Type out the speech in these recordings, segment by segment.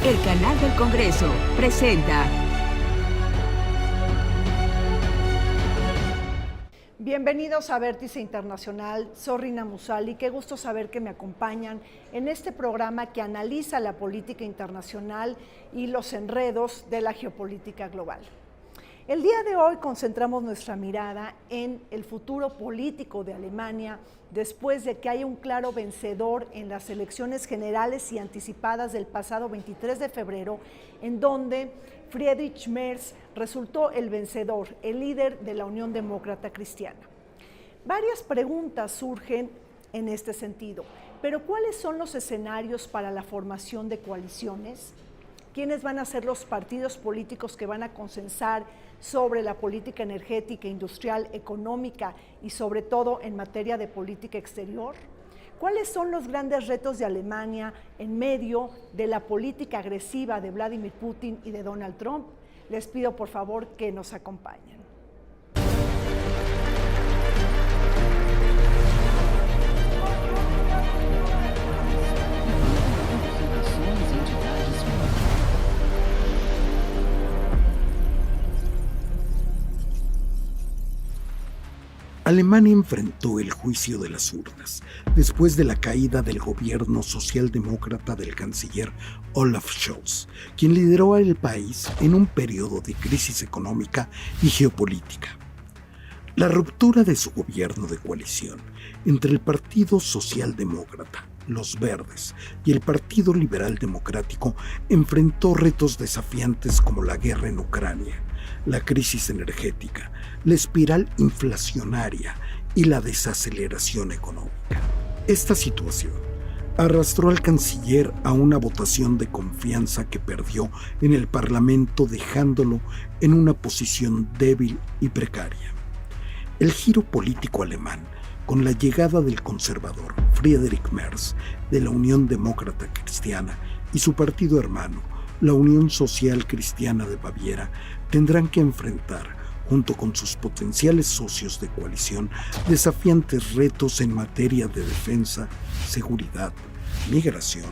El canal del Congreso presenta. Bienvenidos a Vértice Internacional, soy Rina Musali, qué gusto saber que me acompañan en este programa que analiza la política internacional y los enredos de la geopolítica global. El día de hoy concentramos nuestra mirada en el futuro político de Alemania después de que haya un claro vencedor en las elecciones generales y anticipadas del pasado 23 de febrero, en donde Friedrich Merz resultó el vencedor, el líder de la Unión Demócrata Cristiana. Varias preguntas surgen en este sentido, pero ¿cuáles son los escenarios para la formación de coaliciones? ¿Quiénes van a ser los partidos políticos que van a consensar sobre la política energética, industrial, económica y sobre todo en materia de política exterior? ¿Cuáles son los grandes retos de Alemania en medio de la política agresiva de Vladimir Putin y de Donald Trump? Les pido por favor que nos acompañen. Alemania enfrentó el juicio de las urnas después de la caída del gobierno socialdemócrata del canciller Olaf Scholz, quien lideró al país en un periodo de crisis económica y geopolítica. La ruptura de su gobierno de coalición entre el Partido Socialdemócrata, los Verdes y el Partido Liberal Democrático enfrentó retos desafiantes como la guerra en Ucrania, la crisis energética, la espiral inflacionaria y la desaceleración económica. Esta situación arrastró al canciller a una votación de confianza que perdió en el Parlamento, dejándolo en una posición débil y precaria. El giro político alemán, con la llegada del conservador Friedrich Merz de la Unión Demócrata Cristiana y su partido hermano, la Unión Social Cristiana de Baviera, tendrán que enfrentar, junto con sus potenciales socios de coalición, desafiantes retos en materia de defensa, seguridad, migración,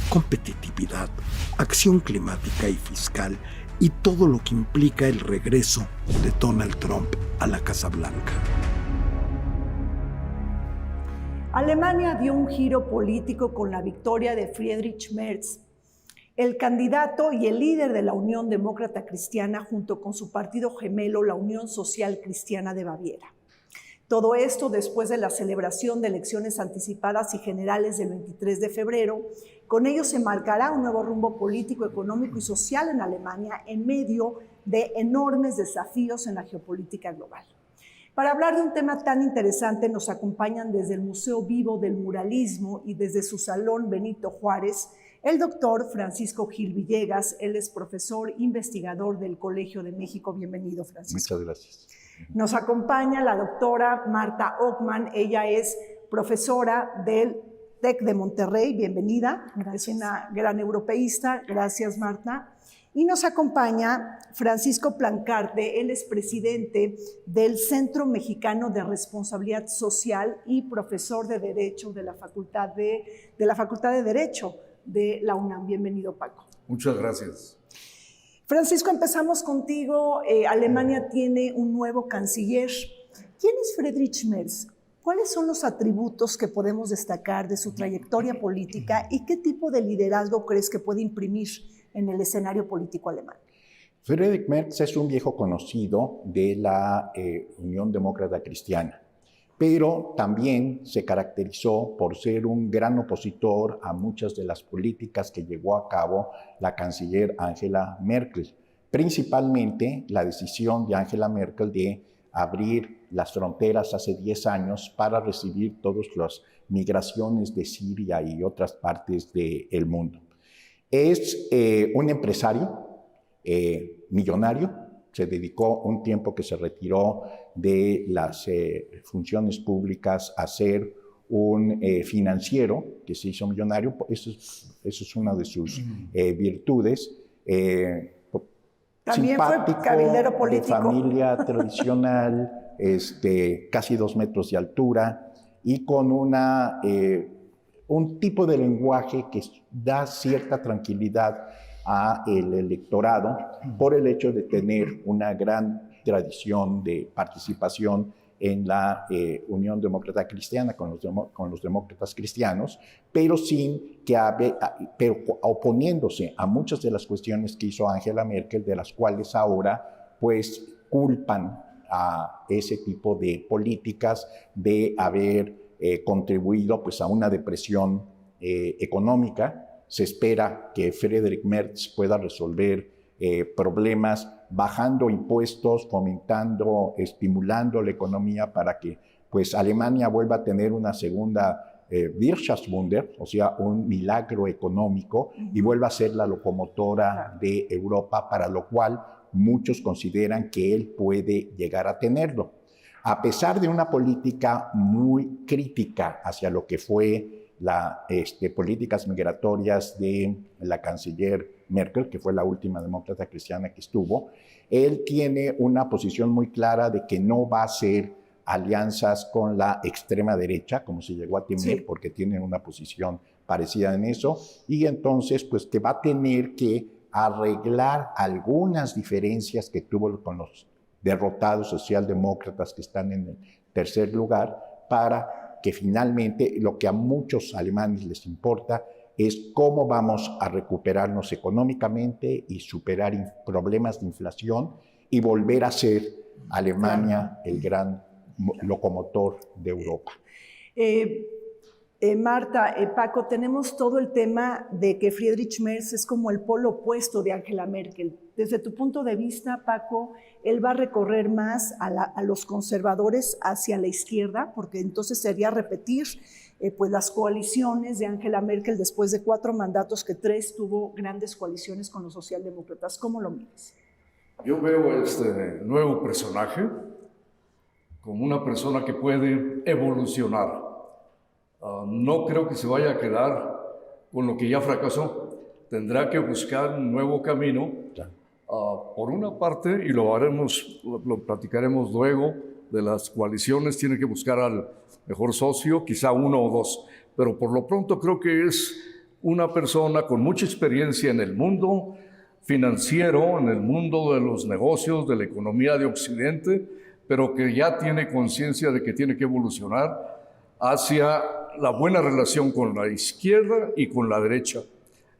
competitividad, acción climática y fiscal, y todo lo que implica el regreso de Donald Trump a la Casa Blanca. Alemania dio un giro político con la victoria de Friedrich Merz, el candidato y el líder de la Unión Demócrata Cristiana junto con su partido gemelo, la Unión Social Cristiana de Baviera. Todo esto después de la celebración de elecciones anticipadas y generales del 23 de febrero. Con ello se marcará un nuevo rumbo político, económico y social en Alemania en medio de enormes desafíos en la geopolítica global. Para hablar de un tema tan interesante nos acompañan desde el Museo Vivo del Muralismo y desde su Salón Benito Juárez, el doctor Francisco Gil Villegas. Él es profesor investigador del Colegio de México. Bienvenido, Francisco. Muchas gracias. Nos acompaña la doctora Marta Ockman. Ella es profesora del TEC de Monterrey. Bienvenida. Gracias. Es una gran europeísta. Gracias, Marta. Y nos acompaña Francisco Plancarte. Él es presidente del Centro Mexicano de Responsabilidad Social y profesor de Derecho de la Facultad de Derecho de la UNAM. Bienvenido, Paco. Muchas gracias. Francisco, empezamos contigo. Alemania tiene un nuevo canciller. ¿Quién es Friedrich Merz? ¿Cuáles son los atributos que podemos destacar de su trayectoria política y qué tipo de liderazgo crees que puede imprimir en el escenario político alemán? Friedrich Merz es un viejo conocido de la Unión Demócrata Cristiana, pero también se caracterizó por ser un gran opositor a muchas de las políticas que llevó a cabo la canciller Angela Merkel, principalmente la decisión de Angela Merkel de abrir las fronteras hace 10 años para recibir todas las migraciones de Siria y otras partes del mundo. Es un empresario millonario. Se dedicó un tiempo que se retiró de las funciones públicas a ser un financiero que se hizo millonario. Eso es una de sus virtudes. También simpático, fue cabildero político. de familia tradicional, casi 2 metros de altura y con un tipo de lenguaje que da cierta tranquilidad al electorado por el hecho de tener una gran tradición de participación en la Unión Demócrata Cristiana con los demócratas cristianos, pero pero oponiéndose a muchas de las cuestiones que hizo Angela Merkel, de las cuales ahora pues culpan a ese tipo de políticas de haber contribuido pues a una depresión económica. Se espera que Friedrich Merz pueda resolver problemas bajando impuestos, fomentando, estimulando la economía para que pues, Alemania vuelva a tener una segunda Wirtschaftswunder, o sea, un milagro económico, y vuelva a ser la locomotora de Europa, para lo cual muchos consideran que él puede llegar a tenerlo. A pesar de una política muy crítica hacia lo que fue las políticas migratorias de la canciller Merkel, que fue la última demócrata cristiana que estuvo, él tiene una posición muy clara de que no va a hacer alianzas con la extrema derecha, como se llegó a temer, porque tienen una posición parecida en eso, y entonces pues que va a tener que arreglar algunas diferencias que tuvo con los derrotados socialdemócratas que están en el tercer lugar, para que finalmente lo que a muchos alemanes les importa es cómo vamos a recuperarnos económicamente y superar problemas de inflación y volver a ser Alemania el gran locomotor de Europa. Marta, Paco, tenemos todo el tema de que Friedrich Merz es como el polo opuesto de Angela Merkel. Desde tu punto de vista, Paco, él va a recorrer más a los conservadores hacia la izquierda, porque entonces sería repetir pues las coaliciones de Angela Merkel después de 4 mandatos, que 3 tuvo grandes coaliciones con los socialdemócratas. ¿Cómo lo miras? Yo veo a este nuevo personaje como una persona que puede evolucionar. No creo que se vaya a quedar con lo que ya fracasó. Tendrá que buscar un nuevo camino. Por una parte, y lo platicaremos luego, de las coaliciones, tiene que buscar al mejor socio, quizá 1 o 2. Pero por lo pronto creo que es una persona con mucha experiencia en el mundo financiero, en el mundo de los negocios, de la economía de Occidente, pero que ya tiene conciencia de que tiene que evolucionar hacia la buena relación con la izquierda y con la derecha.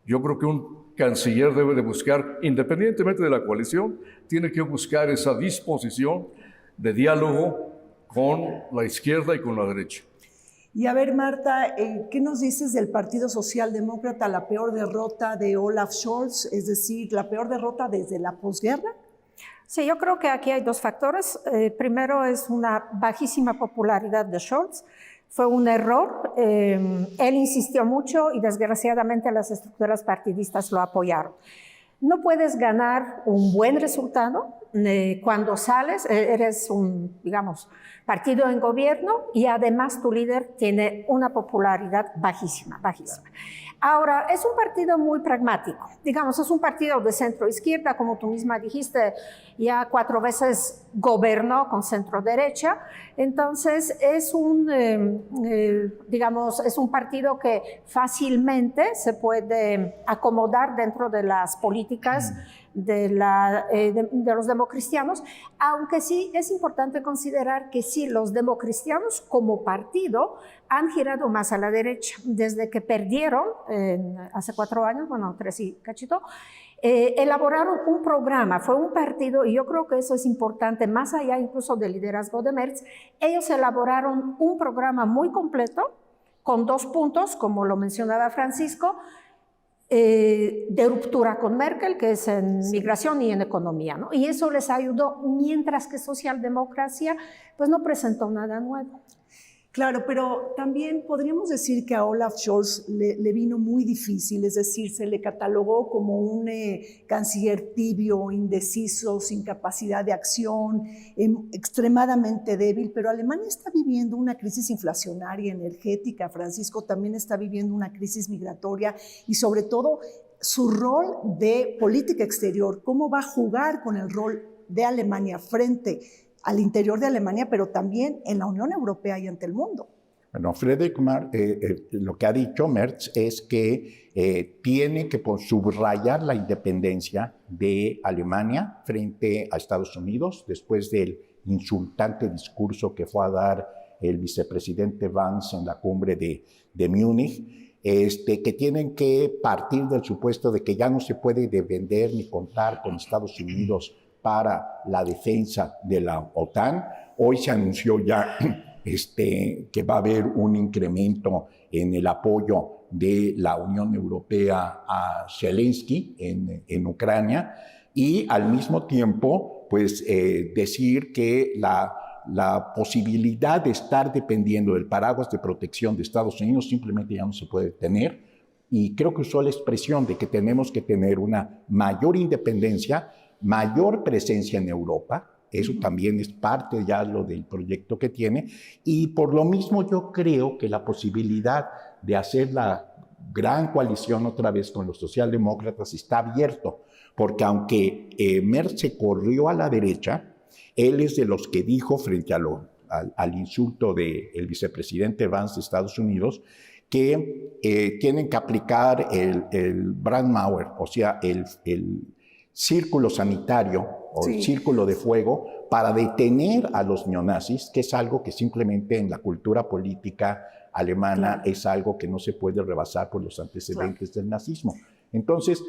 Yo creo que un canciller debe de buscar, independientemente de la coalición, tiene que buscar esa disposición de diálogo con la izquierda y con la derecha. Y a ver, Marta, ¿qué nos dices del Partido Socialdemócrata, la peor derrota de Olaf Scholz, es decir, la peor derrota desde la posguerra? Sí, yo creo que aquí hay 2 factores. Primero es una bajísima popularidad de Scholz. Fue un error. Él insistió mucho y desgraciadamente las estructuras partidistas lo apoyaron. No puedes ganar un buen resultado cuando sales, eres un, digamos, partido en gobierno y además tu líder tiene una popularidad bajísima, bajísima. Ahora, es un partido muy pragmático, digamos, es un partido de centro-izquierda, como tú misma dijiste, ya 4 veces gobernó con centro-derecha, entonces es un, digamos, es un partido que fácilmente se puede acomodar dentro de las políticas de los democristianos, aunque sí es importante considerar que sí, los democristianos como partido han girado más a la derecha. Desde que perdieron hace 4 años, bueno, 3 y cachito, elaboraron un programa, fue un partido, y yo creo que eso es importante, más allá incluso del liderazgo de Merz. Ellos elaboraron un programa muy completo, con 2 puntos, como lo mencionaba Francisco, de ruptura con Merkel, que es en migración y en economía, ¿no? Y eso les ayudó, mientras que socialdemocracia pues no presentó nada nuevo. Claro, pero también podríamos decir que a Olaf Scholz le vino muy difícil, es decir, se le catalogó como un canciller tibio, indeciso, sin capacidad de acción, extremadamente débil, pero Alemania está viviendo una crisis inflacionaria, energética, Francisco también está viviendo una crisis migratoria y sobre todo su rol de política exterior, cómo va a jugar con el rol de Alemania frente al interior de Alemania, pero también en la Unión Europea y ante el mundo. Bueno, lo que ha dicho Merz es que tiene que subrayar la independencia de Alemania frente a Estados Unidos después del insultante discurso que fue a dar el vicepresidente Vance en la cumbre de Múnich, que tienen que partir del supuesto de que ya no se puede vender ni contar con Estados Unidos para la defensa de la OTAN. Hoy se anunció ya que va a haber un incremento en el apoyo de la Unión Europea a Zelensky en Ucrania, y al mismo tiempo pues, decir que la posibilidad de estar dependiendo del paraguas de protección de Estados Unidos simplemente ya no se puede tener, y creo que usó la expresión de que tenemos que tener una mayor independencia, mayor presencia en Europa. Eso también es parte ya lo del proyecto que tiene, y por lo mismo yo creo que la posibilidad de hacer la gran coalición otra vez con los socialdemócratas está abierto, porque aunque Merz se corrió a la derecha, él es de los que dijo frente al insulto del vicepresidente Vance de Estados Unidos que tienen que aplicar el Brandmauer, o sea, el círculo sanitario o el círculo de fuego para detener a los neonazis, que es algo que simplemente en la cultura política alemana es algo que no se puede rebasar por los antecedentes del nazismo. Entonces,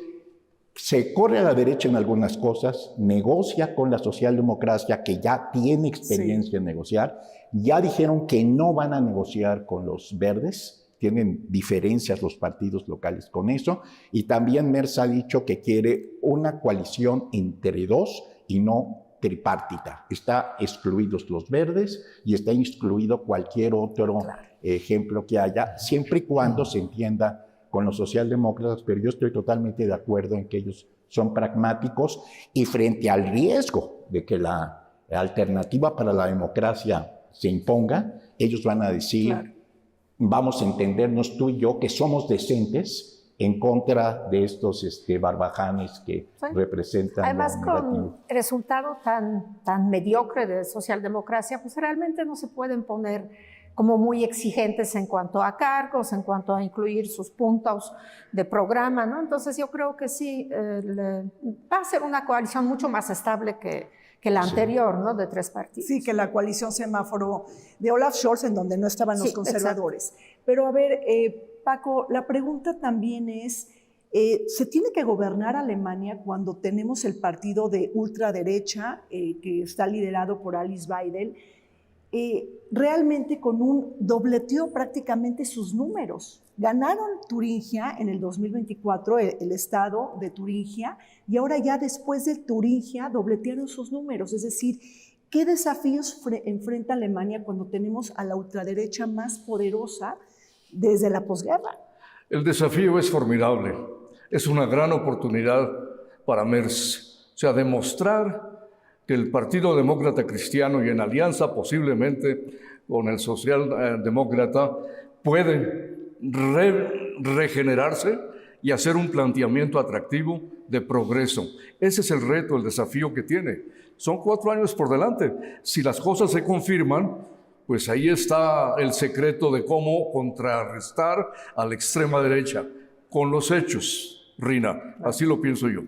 se corre a la derecha en algunas cosas, negocia con la socialdemocracia que ya tiene experiencia en negociar, ya dijeron que no van a negociar con los verdes, tienen diferencias los partidos locales con eso, y también Merz ha dicho que quiere una coalición entre dos y no tripartita. Está excluidos los verdes y está excluido cualquier otro ejemplo que haya, siempre y cuando se entienda con los socialdemócratas, pero yo estoy totalmente de acuerdo en que ellos son pragmáticos, y frente al riesgo de que la alternativa para la democracia se imponga, ellos van a decir, vamos a entendernos tú y yo que somos decentes en contra de estos barbajanes que representan. Además, con el resultado tan mediocre de socialdemocracia, pues realmente no se pueden poner como muy exigentes en cuanto a cargos, en cuanto a incluir sus puntos de programa, ¿no? Entonces yo creo que sí, va a ser una coalición mucho más estable que la anterior, ¿no? De tres partidos. Sí, que la coalición semáforo de Olaf Scholz, en donde no estaban los conservadores. Exacto. Pero a ver, Paco, la pregunta también es, ¿se tiene que gobernar Alemania cuando tenemos el partido de ultraderecha que está liderado por Alice Weidel, realmente con un dobleteó prácticamente sus números? Ganaron Turingia en el 2024, el estado de Turingia, y ahora ya después de Turingia dobletearon sus números. Es decir, ¿qué desafíos enfrenta Alemania cuando tenemos a la ultraderecha más poderosa desde la posguerra? El desafío es formidable. Es una gran oportunidad para Merz. O sea, demostrar que el Partido Demócrata Cristiano, y en alianza posiblemente con el Socialdemócrata, pueden regenerarse y hacer un planteamiento atractivo de progreso. Ese es el reto, el desafío que tiene. Son 4 años por delante. Si las cosas se confirman, pues ahí está el secreto de cómo contrarrestar a la extrema derecha. Con los hechos, Rina, así lo pienso yo.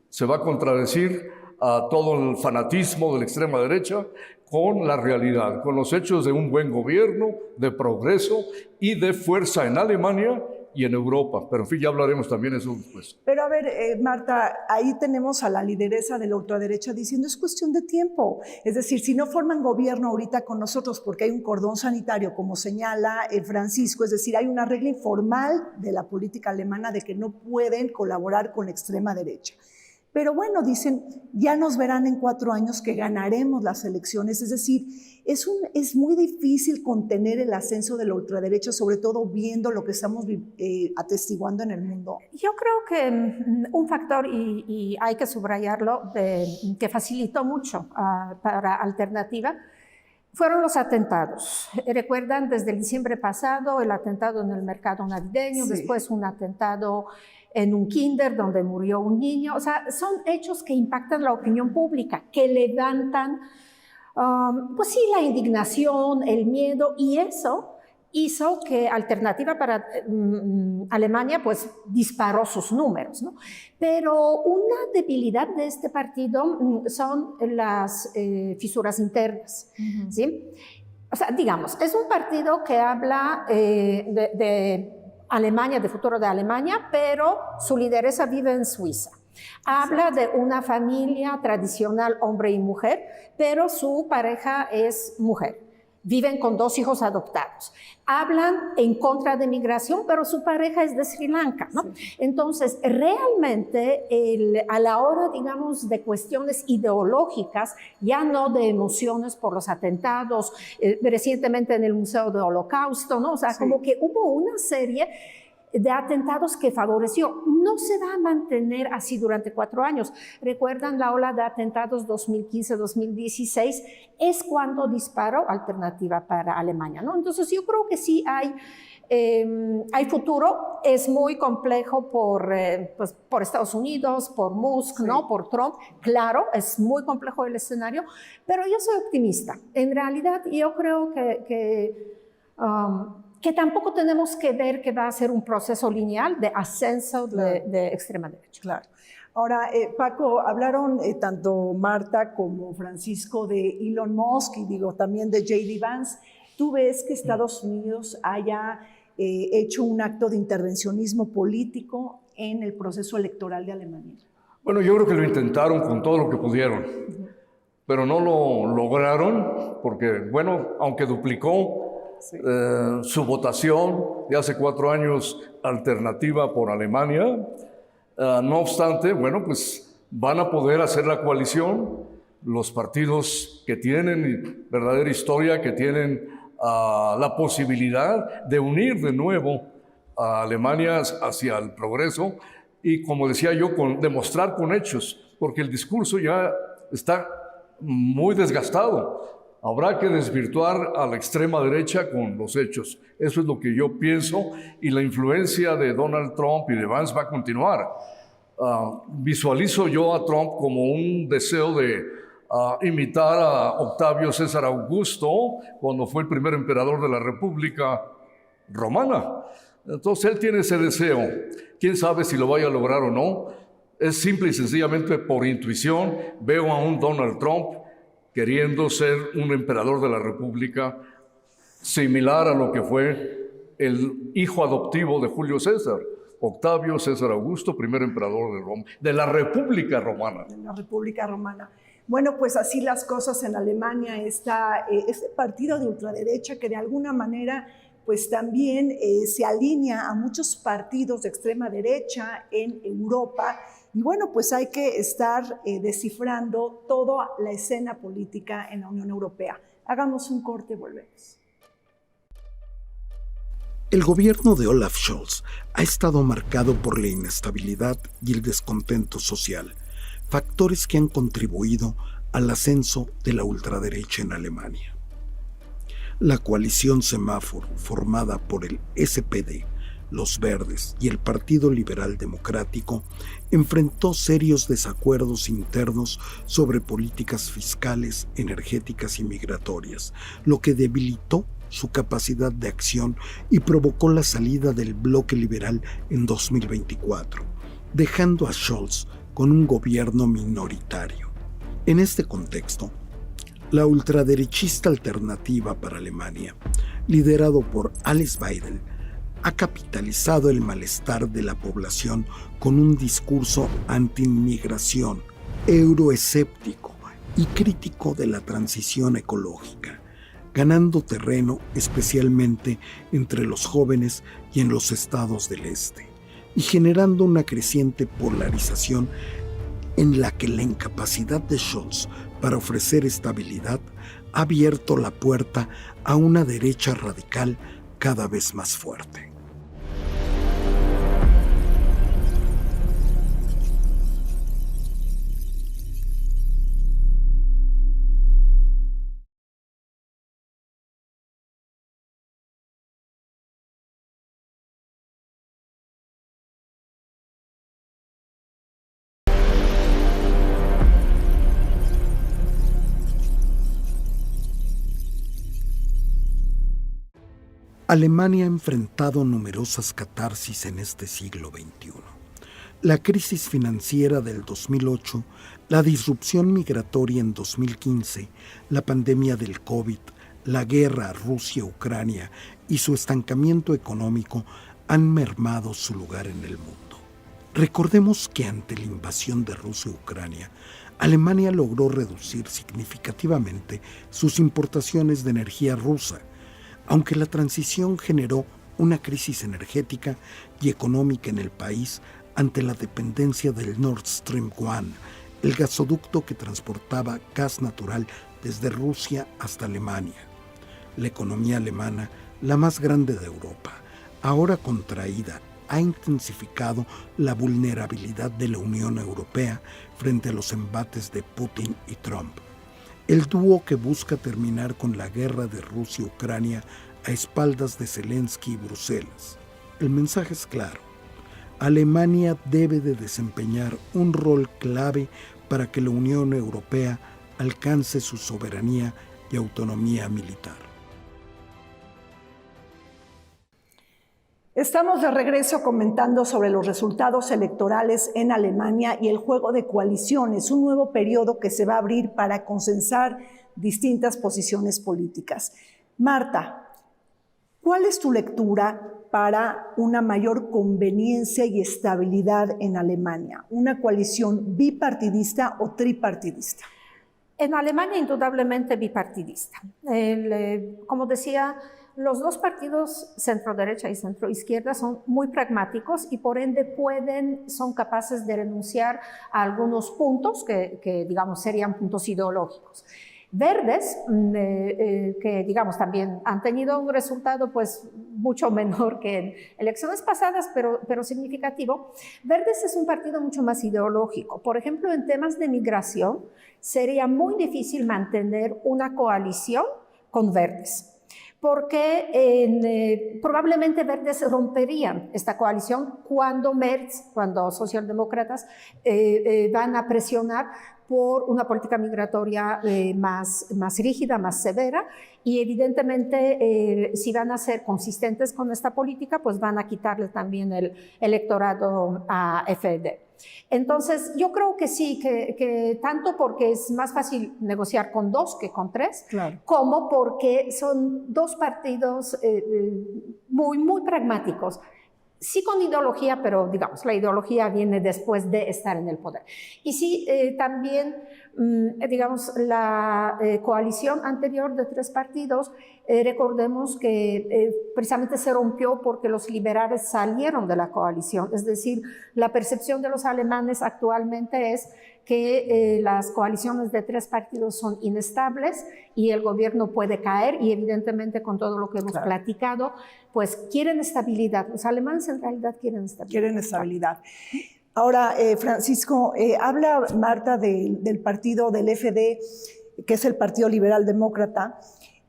Se va a contradecir a todo el fanatismo de la extrema derecha con la realidad, con los hechos de un buen gobierno, de progreso y de fuerza en Alemania y en Europa. Pero en fin, ya hablaremos también de eso después. Pero a ver, Marta, ahí tenemos a la lideresa de la ultraderecha diciendo es cuestión de tiempo. Es decir, si no forman gobierno ahorita con nosotros porque hay un cordón sanitario, como señala Francisco, es decir, hay una regla informal de la política alemana de que no pueden colaborar con la extrema derecha. Pero bueno, dicen, ya nos verán en 4 años que ganaremos las elecciones. Es decir, es muy difícil contener el ascenso de la ultraderecha, sobre todo viendo lo que estamos atestiguando en el mundo. Yo creo que un factor, y hay que subrayarlo, que facilitó mucho para Alternativa, fueron los atentados. Recuerdan desde el diciembre pasado el atentado en el mercado navideño, después un atentado en un kinder donde murió un niño. O sea, son hechos que impactan la opinión pública, que levantan, pues sí, la indignación, el miedo, y eso hizo que Alternativa para Alemania pues disparó sus números, ¿no? Pero una debilidad de este partido son las fisuras internas, ¿sí? O sea, digamos, es un partido que habla de Alemania, de futuro de Alemania, pero su lideresa vive en Suiza. Habla de una familia tradicional, hombre y mujer, pero su pareja es mujer. Viven con 2 hijos adoptados. Hablan en contra de migración, pero su pareja es de Sri Lanka, ¿no? Sí. Entonces, realmente, a la hora, digamos, de cuestiones ideológicas, ya no de emociones por los atentados, recientemente en el Museo del Holocausto, ¿no? O sea, sí, como que hubo una serie de atentados que favoreció. No se va a mantener así durante 4 años. ¿Recuerdan la ola de atentados 2015-2016? Es cuando disparó Alternativa para Alemania, ¿no? Entonces yo creo que sí hay futuro. Es muy complejo por Estados Unidos, por Musk, sí, ¿no? Por Trump. Claro, es muy complejo el escenario, pero yo soy optimista. En realidad yo creo que tampoco tenemos que ver que va a ser un proceso lineal de ascenso de extrema derecha. Claro. Ahora, Paco, hablaron tanto Marta como Francisco de Elon Musk y también de J.D. Vance. ¿Tú ves que Estados Unidos haya hecho un acto de intervencionismo político en el proceso electoral de Alemania? Bueno, yo creo que lo intentaron con todo lo que pudieron, pero no lo lograron porque, bueno, aunque duplicó sí, su votación de hace 4 años, Alternativa por Alemania. No obstante, bueno, pues van a poder hacer la coalición los partidos que tienen verdadera historia, que tienen la posibilidad de unir de nuevo a Alemania hacia el progreso y, como decía yo, demostrar con hechos, porque el discurso ya está muy desgastado. Habrá que desvirtuar a la extrema derecha con los hechos. Eso es lo que yo pienso, y la influencia de Donald Trump y de Vance va a continuar. Visualizo yo a Trump como un deseo de imitar a Octavio César Augusto cuando fue el primer emperador de la República Romana. Entonces él tiene ese deseo. ¿Quién sabe si lo vaya a lograr o no? Es simple y sencillamente por intuición. Veo a un Donald Trump queriendo ser un emperador de la República, similar a lo que fue el hijo adoptivo de Julio César, Octavio César Augusto, primer emperador de Roma, de la República Romana. De la República Romana. Bueno, pues así las cosas en Alemania. Está este partido de ultraderecha que de alguna manera pues también se alinea a muchos partidos de extrema derecha en Europa. Y bueno, pues hay que estar descifrando toda la escena política en la Unión Europea. Hagamos un corte y volvemos. El gobierno de Olaf Scholz ha estado marcado por la inestabilidad y el descontento social, factores que han contribuido al ascenso de la ultraderecha en Alemania. La coalición semáforo formada por el SPD, los Verdes y el Partido Liberal Democrático enfrentó serios desacuerdos internos sobre políticas fiscales, energéticas y migratorias, lo que debilitó su capacidad de acción y provocó la salida del bloque liberal en 2024, dejando a Scholz con un gobierno minoritario. En este contexto, la ultraderechista Alternativa para Alemania, liderado por Alice Weidel, ha capitalizado el malestar de la población con un discurso anti-inmigración, euroescéptico y crítico de la transición ecológica, ganando terreno especialmente entre los jóvenes y en los estados del este, y generando una creciente polarización en la que la incapacidad de Scholz para ofrecer estabilidad ha abierto la puerta a una derecha radical cada vez más fuerte. Alemania ha enfrentado numerosas catarsis en este siglo XXI. La crisis financiera del 2008, la disrupción migratoria en 2015, la pandemia del COVID, la guerra Rusia-Ucrania y su estancamiento económico han mermado su lugar en el mundo. Recordemos que ante la invasión de Rusia-Ucrania, Alemania logró reducir significativamente sus importaciones de energía rusa, aunque la transición generó una crisis energética y económica en el país ante la dependencia del Nord Stream 1, el gasoducto que transportaba gas natural desde Rusia hasta Alemania. La economía alemana, la más grande de Europa, ahora contraída, ha intensificado la vulnerabilidad de la Unión Europea frente a los embates de Putin y Trump. El dúo que busca terminar con la guerra de Rusia-Ucrania a espaldas de Zelensky y Bruselas. El mensaje es claro. Alemania debe de desempeñar un rol clave para que la Unión Europea alcance su soberanía y autonomía militar. Estamos de regreso comentando sobre los resultados electorales en Alemania y el juego de coaliciones, un nuevo periodo que se va a abrir para consensar distintas posiciones políticas. Marta, ¿cuál es tu lectura para una mayor conveniencia y estabilidad en Alemania? ¿Una coalición bipartidista o tripartidista? En Alemania, indudablemente bipartidista. Como decía, los dos partidos centro-derecha y centro-izquierda son muy pragmáticos y por ende son capaces de renunciar a algunos puntos que digamos, serían puntos ideológicos. Verdes, que digamos también han tenido un resultado pues mucho menor que en elecciones pasadas, pero significativo. Verdes es un partido mucho más ideológico. Por ejemplo, en temas de migración sería muy difícil mantener una coalición con Verdes, porque probablemente Verdes romperían esta coalición cuando Merz, cuando socialdemócratas van a presionar por una política migratoria más rígida, más severa, y evidentemente si van a ser consistentes con esta política, pues van a quitarle también el electorado a FD. Entonces, yo creo que sí, que tanto porque es más fácil negociar con dos que con tres, claro, como porque son dos partidos muy pragmáticos. Sí con ideología, pero digamos, la ideología viene después de estar en el poder. Y sí, también, digamos, la coalición anterior de tres partidos, recordemos que precisamente se rompió porque los liberales salieron de la coalición. Es decir, la percepción de los alemanes actualmente es que las coaliciones de tres partidos son inestables y el gobierno puede caer, y evidentemente con todo lo que hemos platicado, pues quieren estabilidad. Los alemanes en realidad quieren estabilidad. Quieren estabilidad. Ahora, Francisco, habla Marta del partido del FD, que es el Partido Liberal Demócrata.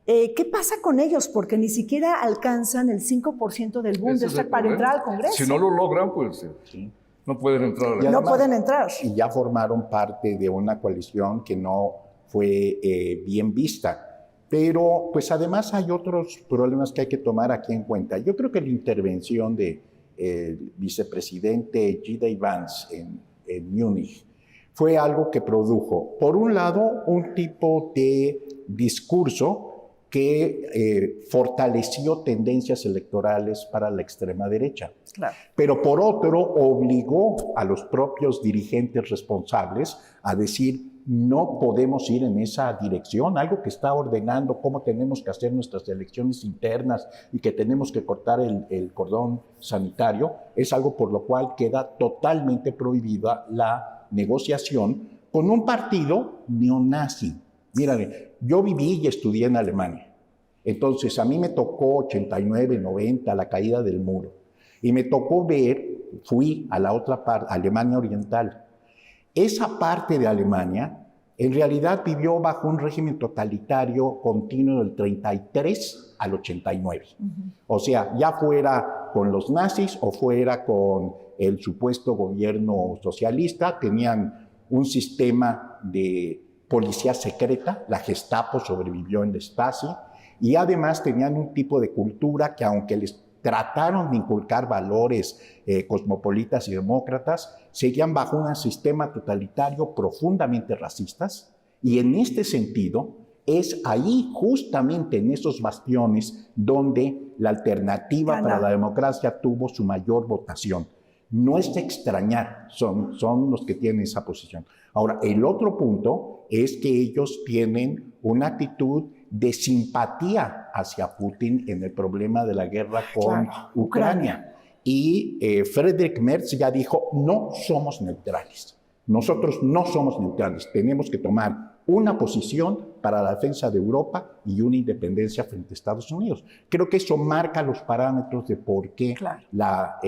¿Qué pasa con ellos? Porque ni siquiera alcanzan el 5% del Bundestag para entrar al Congreso. Si no lo logran, pues sí, no pueden entrar. No pueden entrar. Y ya formaron parte de una coalición que no fue bien vista. Pero, pues además hay otros problemas que hay que tomar aquí en cuenta. Yo creo que la intervención del vicepresidente J.D. Vance en Múnich fue algo que produjo, por un lado, un tipo de discurso que fortaleció tendencias electorales para la extrema derecha. Claro. Pero por otro, obligó a los propios dirigentes responsables a decir: no podemos ir en esa dirección, algo que está ordenando cómo tenemos que hacer nuestras elecciones internas y que tenemos que cortar el cordón sanitario, es algo por lo cual queda totalmente prohibida la negociación con un partido neonazi. Mírame, yo viví y estudié en Alemania, entonces a mí me tocó 89, 90, la caída del muro, y me tocó fui a la otra parte, Alemania Oriental. Esa parte de Alemania en realidad vivió bajo un régimen totalitario continuo del 33 al 89. O sea, ya fuera con los nazis o fuera con el supuesto gobierno socialista, tenían un sistema de policía secreta, la Gestapo sobrevivió en la Stasi, Y además tenían un tipo de cultura que, aunque les trataron de inculcar valores cosmopolitas y demócratas, seguían bajo un sistema totalitario profundamente racistas. Y en este sentido, es ahí, justamente en esos bastiones, donde la alternativa para la democracia tuvo su mayor votación. No es de extrañar, son los que tienen esa posición. Ahora, el otro punto es que ellos tienen una actitud de simpatía hacia Putin en el problema de la guerra con Ucrania. Y Friedrich Merz ya dijo, no somos neutrales. Nosotros no somos neutrales. Tenemos que tomar una posición para la defensa de Europa y una independencia frente a Estados Unidos. Creo que eso marca los parámetros de por qué la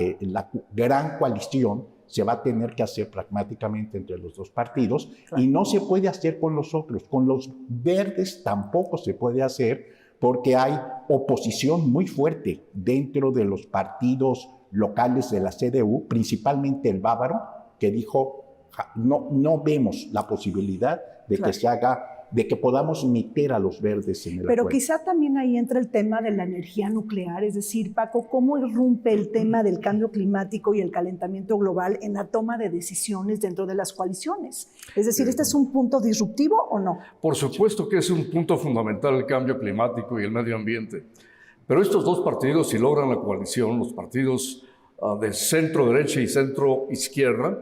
gran coalición se va a tener que hacer pragmáticamente entre los dos partidos y no se puede hacer con los otros. Con los verdes tampoco se puede hacer porque hay oposición muy fuerte dentro de los partidos locales de la CDU, principalmente el bávaro, que dijo no vemos la posibilidad de que se haga, de que podamos meter a los verdes en el Pero acuerdo. quizá también ahí entra el tema de la energía nuclear, es decir, Paco, ¿cómo irrumpe el tema del cambio climático y el calentamiento global en la toma de decisiones dentro de las coaliciones? Es decir, ¿este es un punto disruptivo o no? Por supuesto que es un punto fundamental el cambio climático y el medio ambiente. Pero estos dos partidos, si logran la coalición, los partidos de centro derecha y centro izquierda,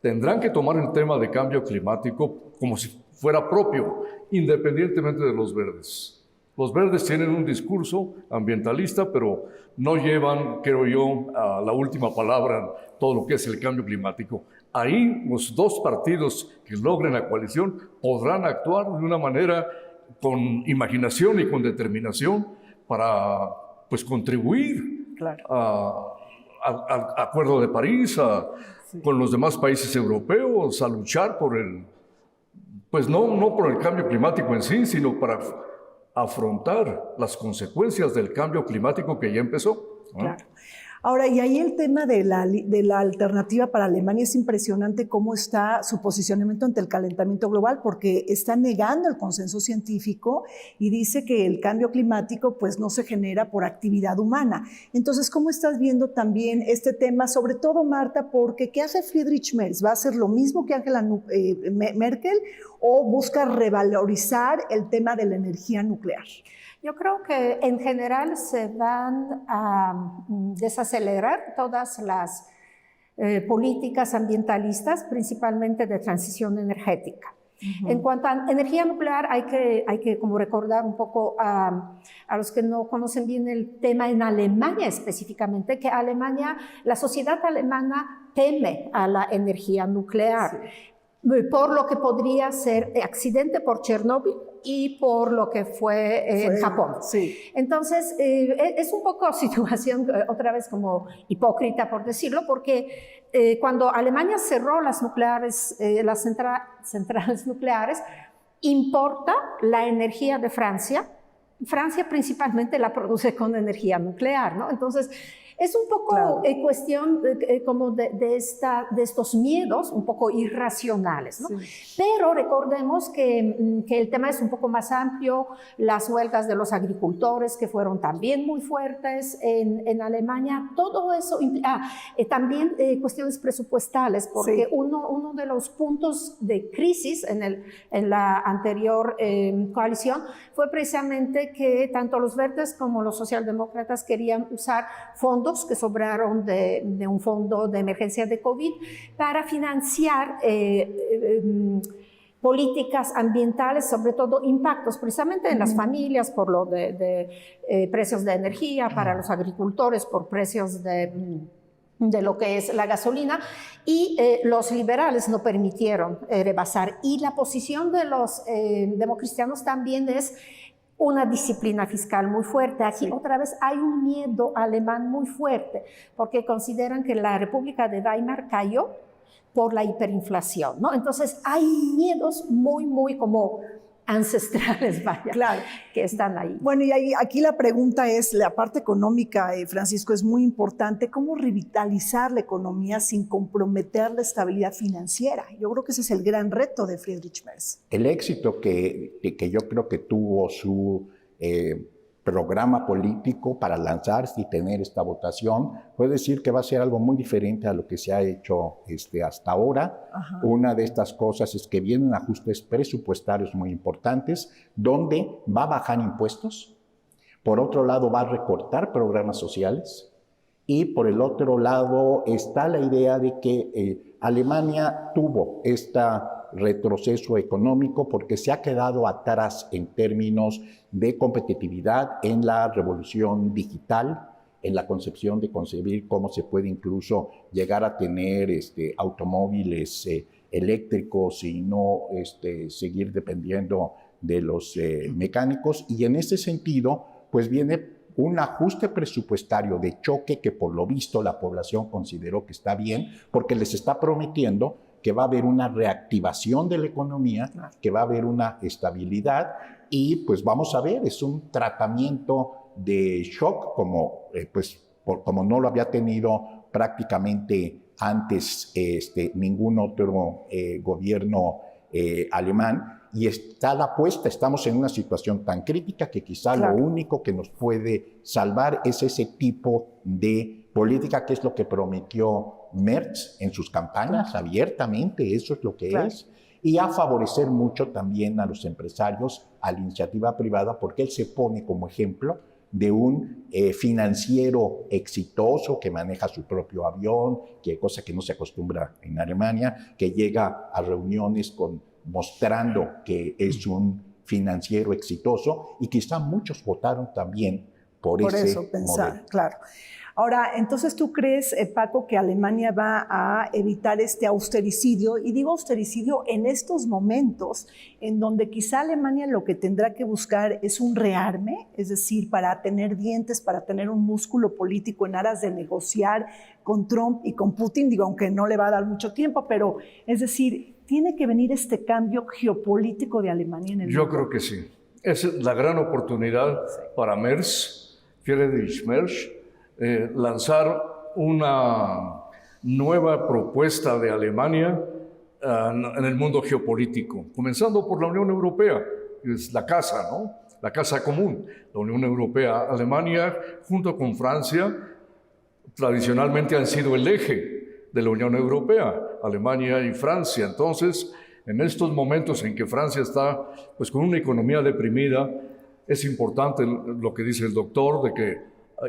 tendrán que tomar el tema de cambio climático como si fuera propio, independientemente de los verdes. Los verdes tienen un discurso ambientalista, pero no llevan, creo yo, la última palabra en todo lo que es el cambio climático. Ahí los dos partidos que logren la coalición podrán actuar de una manera con imaginación y con determinación para pues, contribuir al Acuerdo de París, con los demás países europeos, a luchar por el, pues no por el cambio climático en sí, sino para afrontar las consecuencias del cambio climático que ya empezó. Claro. Ahora, y ahí el tema de la alternativa para Alemania es impresionante cómo está su posicionamiento ante el calentamiento global, porque está negando el consenso científico y dice que el cambio climático pues no se genera por actividad humana. Entonces, ¿cómo estás viendo también este tema? Sobre todo, Marta, porque ¿qué hace Friedrich Merz? ¿Va a hacer lo mismo que Angela Merkel o busca revalorizar el tema de la energía nuclear? Yo creo que en general se van a desacelerar todas las políticas ambientalistas, principalmente de transición energética. En cuanto a energía nuclear, hay que como recordar un poco a los que no conocen bien el tema en Alemania específicamente, que la sociedad alemana teme a la energía nuclear. Por lo que podría ser accidente por Chernóbil y por lo que fue en Japón. Sí. Entonces, es un poco situación, otra vez como hipócrita por decirlo, porque cuando Alemania cerró las centrales nucleares, importa la energía de Francia. Francia principalmente la produce con energía nuclear, ¿no? Entonces, es un poco cuestión como de estos miedos un poco irracionales, ¿no? Sí. Pero recordemos que el tema es un poco más amplio, las huelgas de los agricultores que fueron también muy fuertes en Alemania, todo eso, también cuestiones presupuestales, porque uno de los puntos de crisis en la anterior coalición fue precisamente que tanto los verdes como los socialdemócratas querían usar fondos que sobraron de un fondo de emergencia de COVID para financiar políticas ambientales, sobre todo impactos precisamente en las familias por lo de precios de energía, para los agricultores por precios de lo que es la gasolina, y los liberales no permitieron rebasar. Y la posición de los democristianos también es una disciplina fiscal muy fuerte. Aquí otra vez hay un miedo alemán muy fuerte, porque consideran que la República de Weimar cayó por la hiperinflación, ¿no? Entonces hay miedos muy, muy como ancestrales, vaya, que están ahí. Bueno, y aquí la pregunta es, la parte económica, Francisco, es muy importante. ¿Cómo revitalizar la economía sin comprometer la estabilidad financiera? Yo creo que ese es el gran reto de Friedrich Merz. El éxito que yo creo que tuvo su programa político para lanzarse y tener esta votación, puede decir que va a ser algo muy diferente a lo que se ha hecho hasta ahora. Ajá. Una de estas cosas es que vienen ajustes presupuestarios muy importantes, donde va a bajar impuestos, por otro lado va a recortar programas sociales, y por el otro lado está la idea de que Alemania tuvo este retroceso económico porque se ha quedado atrás en términos de competitividad en la revolución digital, en la concepción de concebir cómo se puede incluso llegar a tener automóviles eléctricos y no seguir dependiendo de los mecánicos. Y en ese sentido, pues viene un ajuste presupuestario de choque que por lo visto la población consideró que está bien, porque les está prometiendo que va a haber una reactivación de la economía, que va a haber una estabilidad, y pues vamos a ver, es un tratamiento de shock como no lo había tenido prácticamente antes ningún otro gobierno alemán. Y está la apuesta, estamos en una situación tan crítica que quizá lo único que nos puede salvar es ese tipo de política, que es lo que prometió Merz en sus campañas abiertamente, eso es lo que es, y a favorecer mucho también a los empresarios, a la iniciativa privada, porque él se pone como ejemplo de un financiero exitoso que maneja su propio avión, que cosa que no se acostumbra en Alemania, que llega a reuniones mostrando que es un financiero exitoso, y quizá muchos votaron también por ese modelo. Claro. Ahora, entonces, ¿tú crees, Paco, que Alemania va a evitar este austericidio? Y digo austericidio en estos momentos en donde quizá Alemania lo que tendrá que buscar es un rearme, es decir, para tener dientes, para tener un músculo político en aras de negociar con Trump y con Putin, digo, aunque no le va a dar mucho tiempo, pero es decir, ¿tiene que venir este cambio geopolítico de Alemania en el mundo? Yo creo que sí. Es la gran oportunidad para Friedrich Merz, lanzar una nueva propuesta de Alemania en el mundo geopolítico, comenzando por la Unión Europea, que es la casa, ¿no? La casa común, la Unión Europea. Alemania, junto con Francia, tradicionalmente han sido el eje de la Unión Europea, Alemania y Francia. Entonces, en estos momentos en que Francia está pues, con una economía deprimida, es importante lo que dice el doctor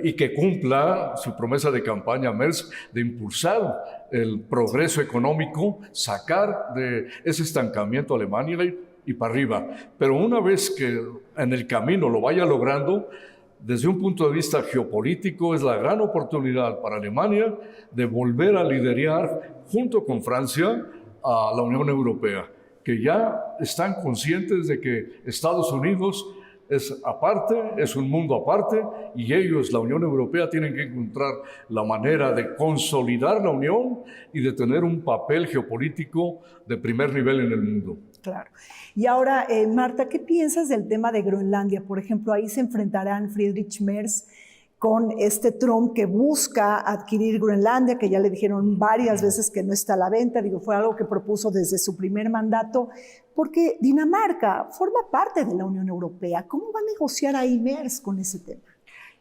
y que cumpla su promesa de campaña Merz de impulsar el progreso económico, sacar de ese estancamiento a Alemania y para arriba. Pero una vez que en el camino lo vaya logrando, desde un punto de vista geopolítico, es la gran oportunidad para Alemania de volver a liderar junto con Francia a la Unión Europea, que ya están conscientes de que Estados Unidos es aparte, es un mundo aparte, y ellos, la Unión Europea, tienen que encontrar la manera de consolidar la Unión y de tener un papel geopolítico de primer nivel en el mundo. Claro. Y ahora, Marta, ¿qué piensas del tema de Groenlandia? Por ejemplo, ahí se enfrentarán Friedrich Merz con Trump que busca adquirir Groenlandia, que ya le dijeron varias veces que no está a la venta. Digo, fue algo que propuso desde su primer mandato, porque Dinamarca forma parte de la Unión Europea. ¿Cómo va a negociar ahí Merz con ese tema?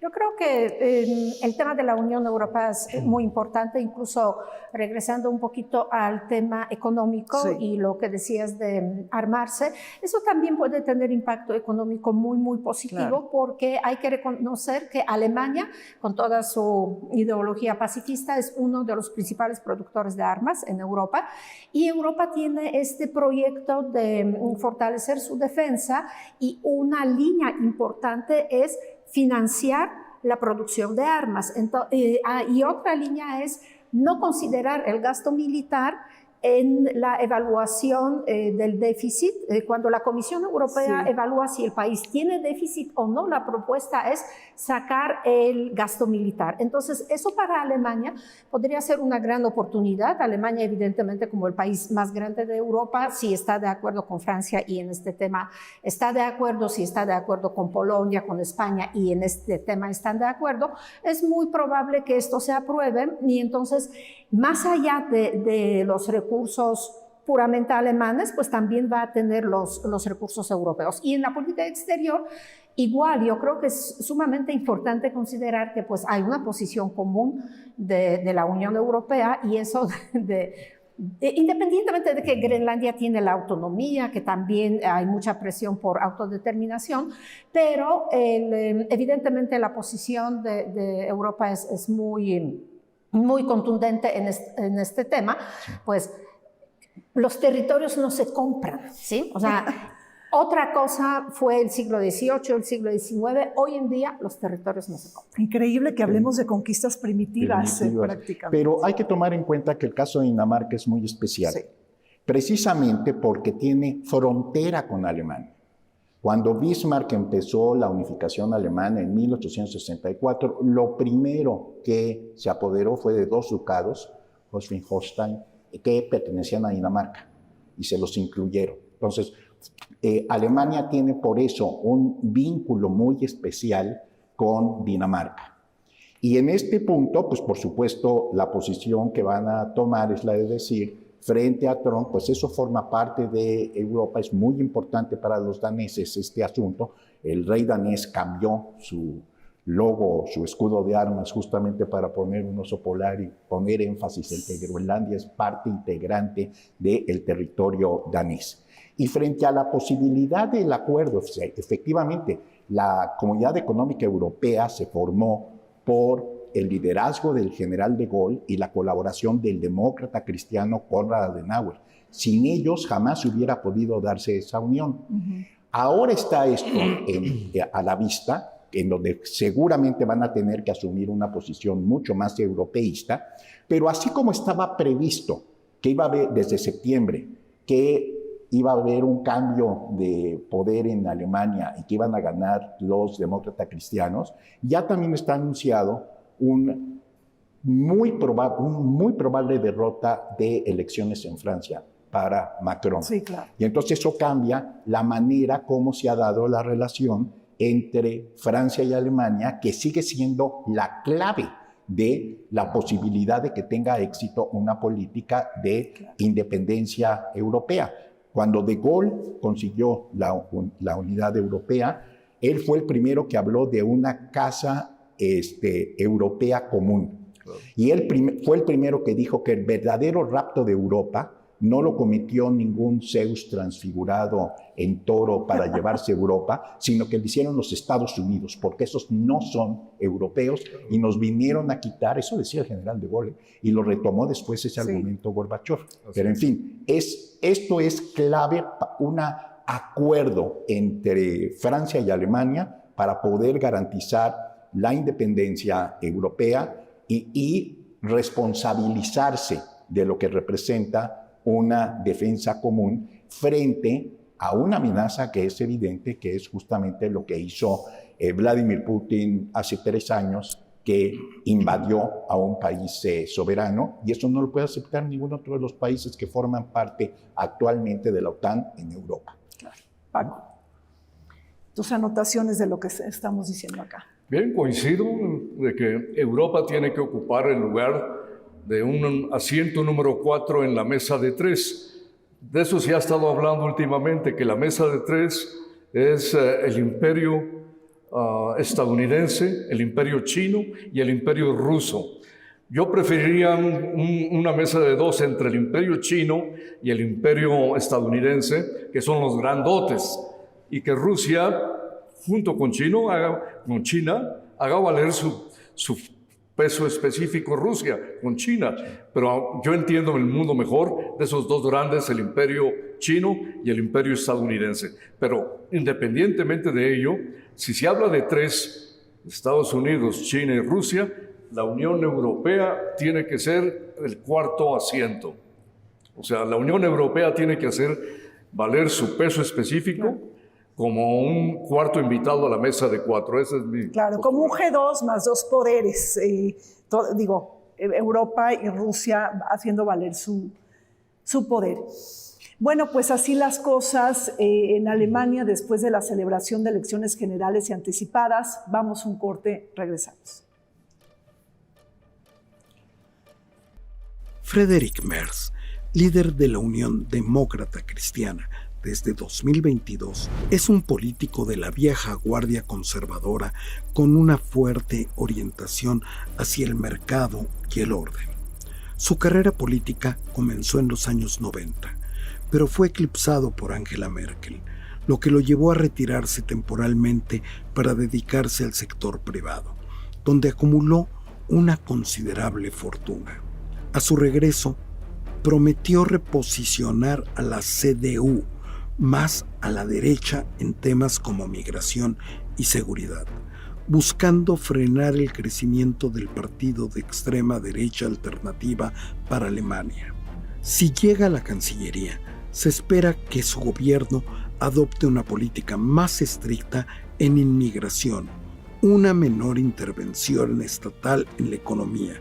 Yo creo que el tema de la Unión Europea es muy importante, incluso regresando un poquito al tema económico y lo que decías de armarse, eso también puede tener impacto económico muy, muy positivo, porque hay que reconocer que Alemania, con toda su ideología pacifista, es uno de los principales productores de armas en Europa, y Europa tiene este proyecto de fortalecer su defensa, y una línea importante es financiar la producción de armas. Y otra línea es no considerar el gasto militar en la evaluación del déficit. Cuando la Comisión Europea evalúa si el país tiene déficit o no, la propuesta es sacar el gasto militar. Entonces, eso para Alemania podría ser una gran oportunidad. Alemania, evidentemente, como el país más grande de Europa, sí está de acuerdo con Francia y en este tema está de acuerdo, sí está de acuerdo con Polonia, con España, y en este tema están de acuerdo. Es muy probable que esto se apruebe, y entonces, más allá de los recursos puramente alemanes, pues también va a tener los recursos europeos. Y en la política exterior, Igual, yo creo que es sumamente importante considerar que pues, hay una posición común de la Unión Europea y eso independientemente de que Groenlandia tiene la autonomía, que también hay mucha presión por autodeterminación, pero evidentemente la posición de Europa es muy contundente en este tema, pues los territorios no se compran, ¿sí? O sea, otra cosa fue el siglo XVIII, el siglo XIX. Hoy en día los territorios no se compran. Increíble que hablemos de conquistas primitivas. Prácticamente. Pero hay que tomar en cuenta que el caso de Dinamarca es muy especial, sí, precisamente porque tiene frontera con Alemania. Cuando Bismarck empezó la unificación alemana en 1864, lo primero que se apoderó fue de 2 ducados, Schleswig-Holstein, que pertenecían a Dinamarca, y se los incluyeron. Entonces, Alemania tiene por eso un vínculo muy especial con Dinamarca. Y en este punto, pues por supuesto, la posición que van a tomar es la de decir, frente a Trump, pues eso forma parte de Europa, es muy importante para los daneses este asunto. El rey danés cambió su logo, su escudo de armas, justamente para poner un oso polar y poner énfasis en que Groenlandia es parte integrante del territorio danés. Y frente a la posibilidad del acuerdo, efectivamente, la Comunidad Económica Europea se formó por el liderazgo del general de Gaulle y la colaboración del demócrata cristiano Konrad Adenauer. Sin ellos jamás hubiera podido darse esa unión. Ahora está esto a la vista, en donde seguramente van a tener que asumir una posición mucho más europeísta, pero así como estaba previsto que iba a haber desde septiembre, que iba a haber un cambio de poder en Alemania y que iban a ganar los demócratas cristianos, ya también está anunciado un muy probable derrota de elecciones en Francia para Macron. Sí, claro. Y entonces eso cambia la manera como se ha dado la relación entre Francia y Alemania, que sigue siendo la clave de la posibilidad de que tenga éxito una política de independencia europea. Cuando de Gaulle consiguió la unidad europea, él fue el primero que habló de una casa europea común. Y él fue el primero que dijo que el verdadero rapto de Europa no lo cometió ningún Zeus transfigurado en toro para llevarse a Europa, sino que lo hicieron los Estados Unidos, porque esos no son europeos y nos vinieron a quitar, eso decía el general de Gaulle, y lo retomó después ese argumento Gorbachev. Pero en fin, esto es clave, un acuerdo entre Francia y Alemania para poder garantizar la independencia europea y responsabilizarse de lo que representa una defensa común frente a una amenaza que es evidente, que es justamente lo que hizo Vladimir Putin hace 3 años, que invadió a un país soberano, y eso no lo puede aceptar ningún otro de los países que forman parte actualmente de la OTAN en Europa. Claro. Paco, tus anotaciones de lo que estamos diciendo acá. Bien, coincido de que Europa tiene que ocupar el lugar de un asiento número 4 en la mesa de 3. De eso se ha estado hablando últimamente, que la mesa de 3 es el imperio estadounidense, el imperio chino y el imperio ruso. Yo preferiría una mesa de 2 entre el imperio chino y el imperio estadounidense, que son los grandotes, y que Rusia, junto con China, haga valer su peso específico Rusia con China, pero yo entiendo el mundo mejor de esos 2 grandes, el imperio chino y el imperio estadounidense. Pero independientemente de ello, si se habla de 3, Estados Unidos, China y Rusia, la Unión Europea tiene que ser el 4º asiento. O sea, la Unión Europea tiene que hacer valer su peso específico como un 4º invitado a la mesa de 4. Ese es mi... Claro, como un G2 más 2 poderes, Europa y Rusia haciendo valer su poder. Bueno, pues así las cosas en Alemania después de la celebración de elecciones generales y anticipadas. Vamos a un corte, regresamos. Friedrich Merz, líder de la Unión Demócrata Cristiana, desde 2022, es un político de la vieja guardia conservadora con una fuerte orientación hacia el mercado y el orden. Su carrera política comenzó en los años 90, pero fue eclipsado por Angela Merkel, lo que lo llevó a retirarse temporalmente para dedicarse al sector privado, donde acumuló una considerable fortuna. A su regreso, prometió reposicionar a la CDU más a la derecha en temas como migración y seguridad, buscando frenar el crecimiento del partido de extrema derecha alternativa para Alemania. Si llega a la Cancillería, se espera que su gobierno adopte una política más estricta en inmigración, una menor intervención estatal en la economía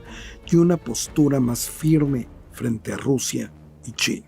y una postura más firme frente a Rusia y China.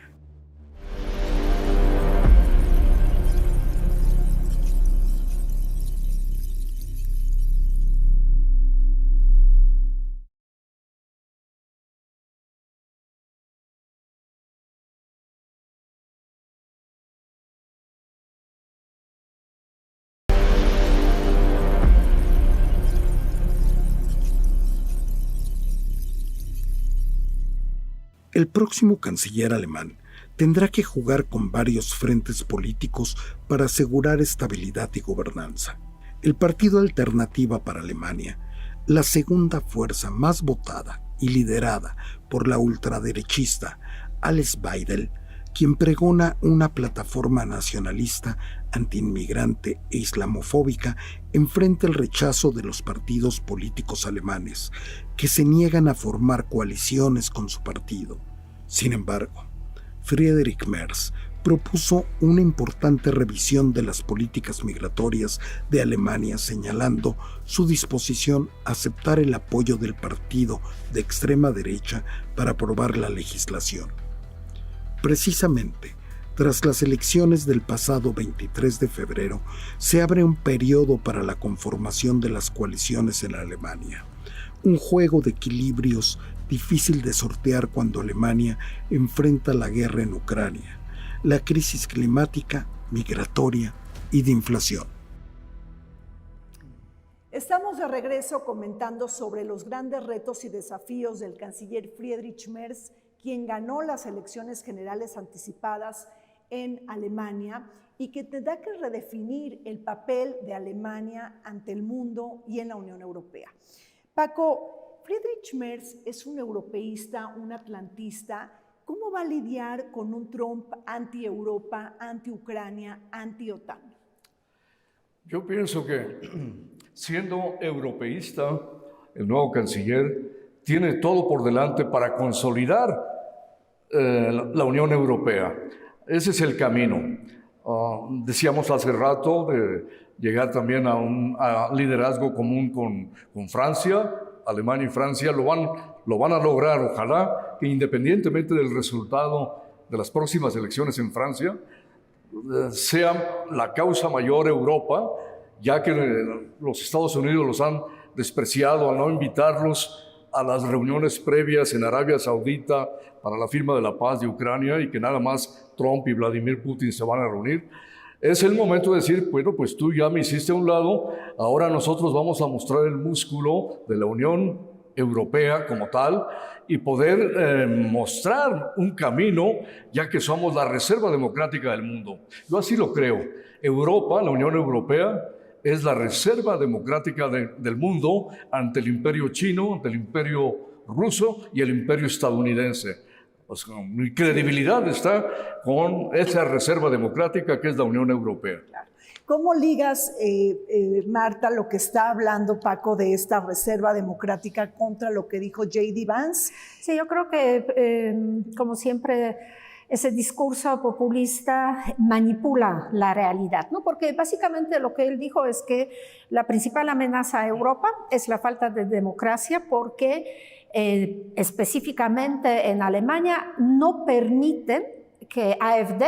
El próximo canciller alemán tendrá que jugar con varios frentes políticos para asegurar estabilidad y gobernanza. El Partido Alternativa para Alemania, la segunda fuerza más votada y liderada por la ultraderechista Alice Weidel, quien pregona una plataforma nacionalista, antiinmigrante e islamofóbica, enfrenta el rechazo de los partidos políticos alemanes, que se niegan a formar coaliciones con su partido. Sin embargo, Friedrich Merz propuso una importante revisión de las políticas migratorias de Alemania, señalando su disposición a aceptar el apoyo del partido de extrema derecha para aprobar la legislación. Precisamente, tras las elecciones del pasado 23 de febrero, se abre un periodo para la conformación de las coaliciones en Alemania. Un juego de equilibrios difícil de sortear cuando Alemania enfrenta la guerra en Ucrania, la crisis climática, migratoria y de inflación. Estamos de regreso comentando sobre los grandes retos y desafíos del canciller Friedrich Merz, quien ganó las elecciones generales anticipadas en Alemania y que tendrá que redefinir el papel de Alemania ante el mundo y en la Unión Europea. Paco, Friedrich Merz es un europeísta, un atlantista. ¿Cómo va a lidiar con un Trump anti-Europa, anti-Ucrania, anti-OTAN? Yo pienso que siendo europeísta, el nuevo canciller tiene todo por delante para consolidar la Unión Europea. Ese es el camino. Decíamos hace rato de llegar también a un liderazgo común con Francia. Alemania y Francia lo van a lograr, ojalá que independientemente del resultado de las próximas elecciones en Francia, sea la causa mayor Europa, ya que los Estados Unidos los han despreciado al no invitarlos a las reuniones previas en Arabia Saudita para la firma de la paz de Ucrania y que nada más Trump y Vladimir Putin se van a reunir. Es el momento de decir, bueno, pues tú ya me hiciste a un lado, ahora nosotros vamos a mostrar el músculo de la Unión Europea como tal y poder mostrar un camino, ya que somos la reserva democrática del mundo. Yo así lo creo. Europa, la Unión Europea, es la reserva democrática del mundo ante el imperio chino, ante el imperio ruso y el imperio estadounidense. Pues, mi credibilidad está con esa reserva democrática que es la Unión Europea. ¿Cómo ligas, Marta, lo que está hablando Paco de esta reserva democrática contra lo que dijo J.D. Vance? Sí, yo creo que, como siempre, ese discurso populista manipula la realidad, ¿no? Porque básicamente lo que él dijo es que la principal amenaza a Europa es la falta de democracia porque específicamente en Alemania no permiten que AfD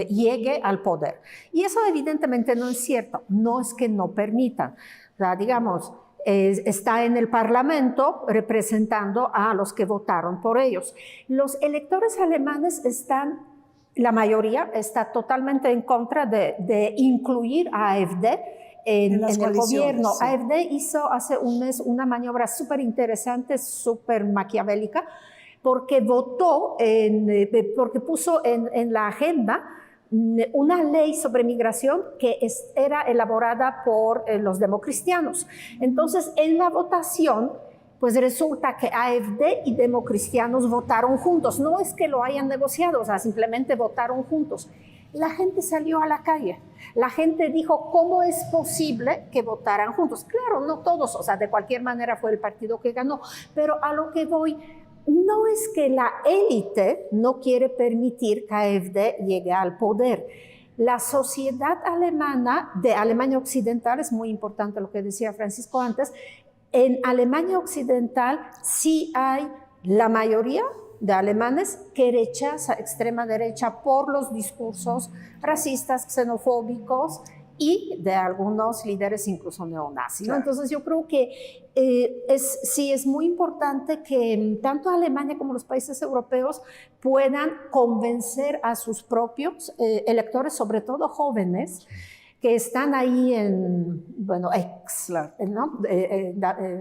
llegue al poder. Y eso evidentemente no es cierto, no es que no permitan. O sea, digamos, está en el Parlamento representando a los que votaron por ellos. Los electores alemanes están la mayoría está totalmente en contra de incluir a AfD en el gobierno. Sí. AfD hizo hace un mes una maniobra súper interesante, súper maquiavélica, porque porque puso en la agenda una ley sobre migración que era elaborada por los democristianos. Entonces, en la votación, pues resulta que AfD y democristianos votaron juntos. No es que lo hayan negociado, o sea, simplemente votaron juntos. La gente salió a la calle. La gente dijo, ¿cómo es posible que votaran juntos? Claro, no todos, o sea, de cualquier manera fue el partido que ganó, pero a lo que voy, no es que la élite no quiere permitir que AfD llegue al poder. La sociedad alemana, de Alemania Occidental, es muy importante lo que decía Francisco antes, en Alemania Occidental sí hay la mayoría de alemanes que rechaza extrema derecha por los discursos racistas, xenofóbicos y de algunos líderes incluso neonazis, ¿no? Claro. Entonces yo creo que sí es muy importante que tanto Alemania como los países europeos puedan convencer a sus propios electores, sobre todo jóvenes, que están ahí en, bueno, X, ¿no?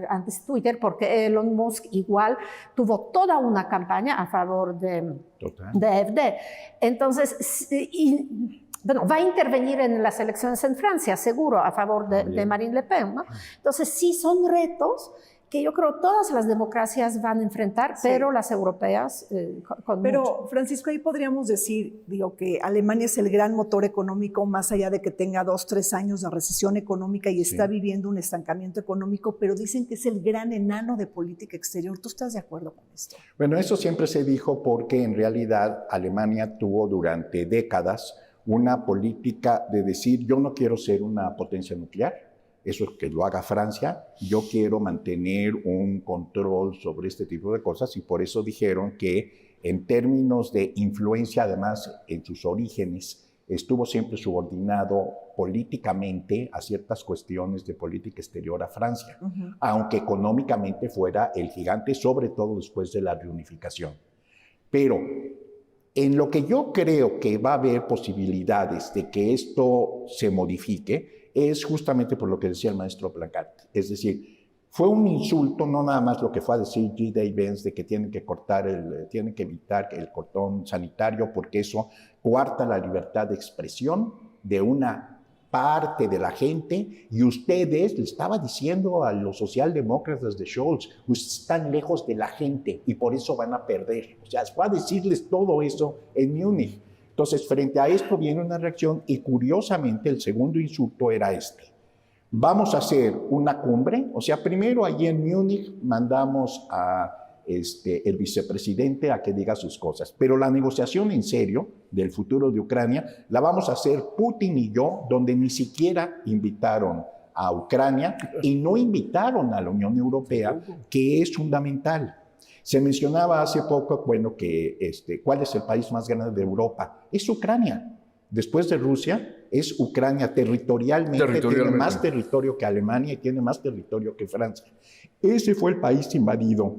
Antes Twitter, porque Elon Musk igual tuvo toda una campaña a favor de AfD. Entonces, bueno, va a intervenir en las elecciones en Francia, seguro, a favor de Marine Le Pen, ¿no? Entonces, sí son retos que yo creo todas las democracias van a enfrentar, sí, pero las europeas Pero, mucho. Francisco, ahí podríamos decir, digo, que Alemania es el gran motor económico, más allá de que tenga 2, 3 años de recesión económica y está viviendo un estancamiento económico, pero dicen que es el gran enano de política exterior. ¿Tú estás de acuerdo con esto? Bueno, eso siempre se dijo porque en realidad Alemania tuvo durante décadas una política de decir, yo no quiero ser una potencia nuclear, eso es que lo haga Francia, yo quiero mantener un control sobre este tipo de cosas y por eso dijeron que en términos de influencia, además en sus orígenes, estuvo siempre subordinado políticamente a ciertas cuestiones de política exterior a Francia, aunque económicamente fuera el gigante, sobre todo después de la reunificación. Pero en lo que yo creo que va a haber posibilidades de que esto se modifique, es justamente por lo que decía el maestro Plancart. Es decir, fue un insulto, no nada más lo que fue a decir G. Vance de que tienen que evitar el cordón sanitario porque eso coarta la libertad de expresión de una parte de la gente, y ustedes, le estaba diciendo a los socialdemócratas de Scholz, ustedes están lejos de la gente y por eso van a perder. O sea, fue a decirles todo eso en Múnich. Entonces, frente a esto viene una reacción y curiosamente el segundo insulto era este. Vamos a hacer una cumbre, o sea, primero allí en Múnich mandamos a el vicepresidente a que diga sus cosas, pero la negociación en serio del futuro de Ucrania la vamos a hacer Putin y yo, donde ni siquiera invitaron a Ucrania y no invitaron a la Unión Europea, que es fundamental. Se mencionaba hace poco, bueno, que ¿cuál es el país más grande de Europa? Es Ucrania. Después de Rusia, es Ucrania. Territorialmente tiene más territorio que Alemania y tiene más territorio que Francia. Ese fue el país invadido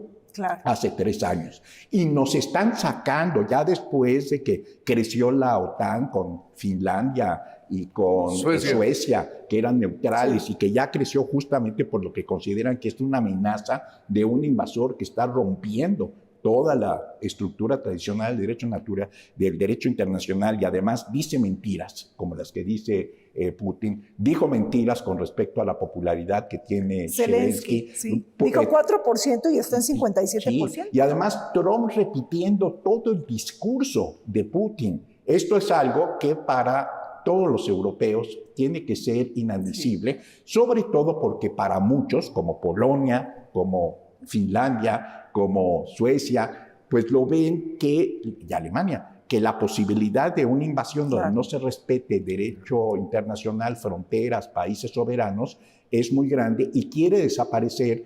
hace 3 años. Y nos están sacando, ya después de que creció la OTAN con Finlandia y con Suecia, que eran neutrales y que ya creció justamente por lo que consideran que es una amenaza de un invasor que está rompiendo toda la estructura tradicional del derecho internacional y además dice mentiras, como las que dice Putin. Dijo mentiras con respecto a la popularidad que tiene Zelensky. Sí. Dijo 4% y está en 57%. Sí. Y además Trump repitiendo todo el discurso de Putin. Esto es algo que para todos los europeos tiene que ser inadmisible, sobre todo porque para muchos, como Polonia, como Finlandia, como Suecia, pues lo ven y Alemania, que la posibilidad de una invasión donde no se respete derecho internacional, fronteras, países soberanos, es muy grande y quiere desaparecer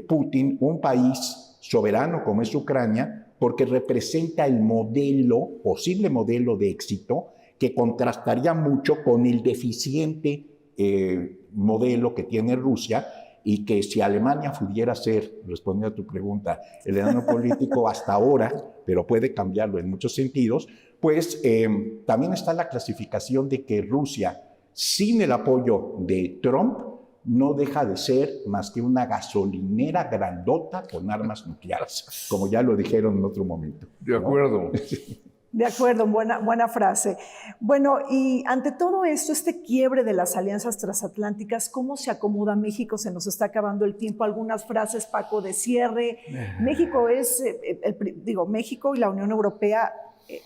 Putin un país soberano como es Ucrania, porque representa el posible modelo de éxito que contrastaría mucho con el deficiente modelo que tiene Rusia y que si Alemania pudiera ser, respondiendo a tu pregunta, el enano político hasta ahora, pero puede cambiarlo en muchos sentidos, pues también está la clasificación de que Rusia, sin el apoyo de Trump, no deja de ser más que una gasolinera grandota con armas nucleares, como ya lo dijeron en otro momento, ¿no? De acuerdo. De acuerdo, buena frase. Bueno, y ante todo esto, este quiebre de las alianzas transatlánticas, ¿cómo se acomoda México? Se nos está acabando el tiempo. Algunas frases, Paco, de cierre. México es, México y la Unión Europea,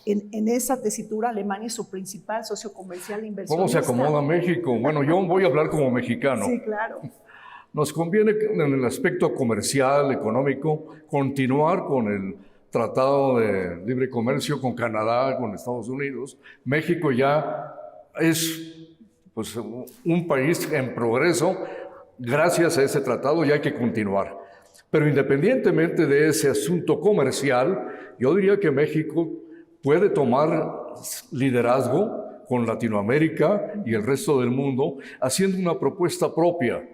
en esa tesitura, Alemania es su principal socio comercial e inversionista. ¿Cómo se acomoda México? Bueno, yo voy a hablar como mexicano. Sí, claro. Nos conviene en el aspecto comercial, económico, continuar con el Tratado de Libre Comercio con Canadá, con Estados Unidos. México ya es pues, un país en progreso gracias a ese tratado y hay que continuar. Pero independientemente de ese asunto comercial, yo diría que México puede tomar liderazgo con Latinoamérica y el resto del mundo haciendo una propuesta propia,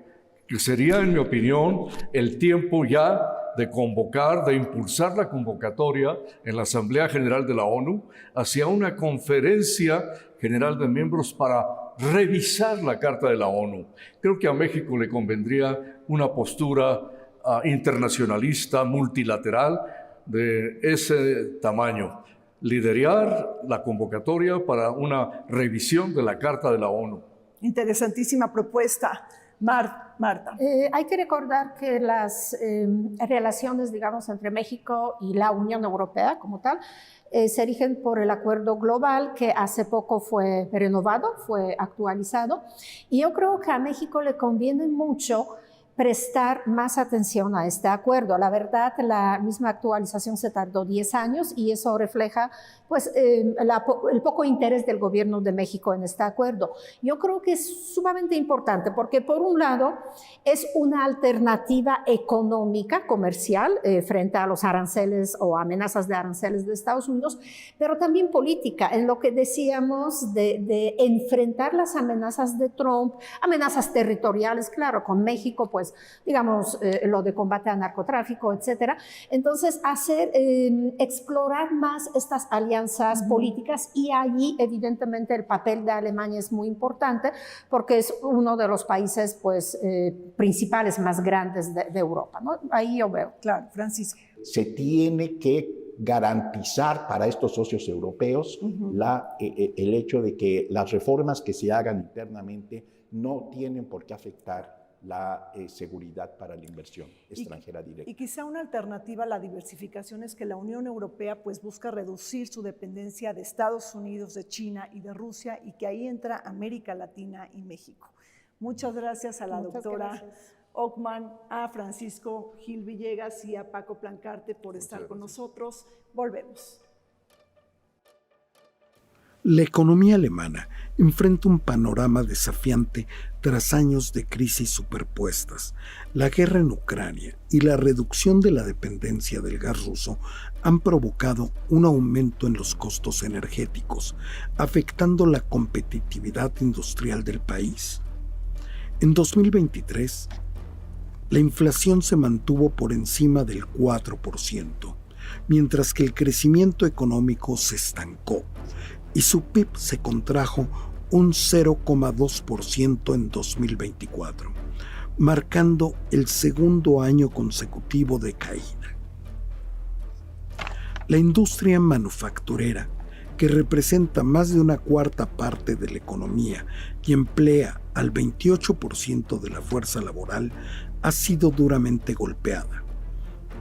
que sería, en mi opinión, el tiempo ya de convocar, de impulsar la convocatoria en la Asamblea General de la ONU hacia una conferencia general de miembros para revisar la Carta de la ONU. Creo que a México le convendría una postura internacionalista, multilateral, de ese tamaño. Liderar la convocatoria para una revisión de la Carta de la ONU. Interesantísima propuesta. Marta. Hay que recordar que las relaciones, digamos, entre México y la Unión Europea como tal, se rigen por el acuerdo global que hace poco fue renovado, fue actualizado. Y yo creo que a México le conviene mucho prestar más atención a este acuerdo. La verdad, la misma actualización se tardó 10 años y eso refleja pues, el poco interés del gobierno de México en este acuerdo. Yo creo que es sumamente importante porque, por un lado, es una alternativa económica, comercial, frente a los aranceles o amenazas de aranceles de Estados Unidos, pero también política, en lo que decíamos de enfrentar las amenazas de Trump, amenazas territoriales, claro, con México, pues, digamos, lo de combate al narcotráfico, etcétera. Entonces, explorar más estas alianzas políticas y allí, evidentemente, el papel de Alemania es muy importante porque es uno de los países, pues, principales más grandes de Europa, ¿no? Ahí yo veo. Claro, Francisco. Se tiene que garantizar para estos socios europeos el hecho de que las reformas que se hagan internamente no tienen por qué afectar la seguridad para la inversión extranjera directa. Y quizá una alternativa a la diversificación es que la Unión Europea pues busca reducir su dependencia de Estados Unidos, de China y de Rusia, y que ahí entra América Latina y México. Muchas gracias a la doctora Ockmann, a Francisco Gil Villegas y a Paco Plancarte por estar con nosotros. Volvemos. La economía alemana enfrenta un panorama desafiante tras años de crisis superpuestas. La guerra en Ucrania y la reducción de la dependencia del gas ruso han provocado un aumento en los costos energéticos, afectando la competitividad industrial del país. En 2023, la inflación se mantuvo por encima del 4%, mientras que el crecimiento económico se estancó y su PIB se contrajo un 0,2% en 2024, marcando el segundo año consecutivo de caída. La industria manufacturera, que representa más de una cuarta parte de la economía y emplea al 28% de la fuerza laboral, ha sido duramente golpeada.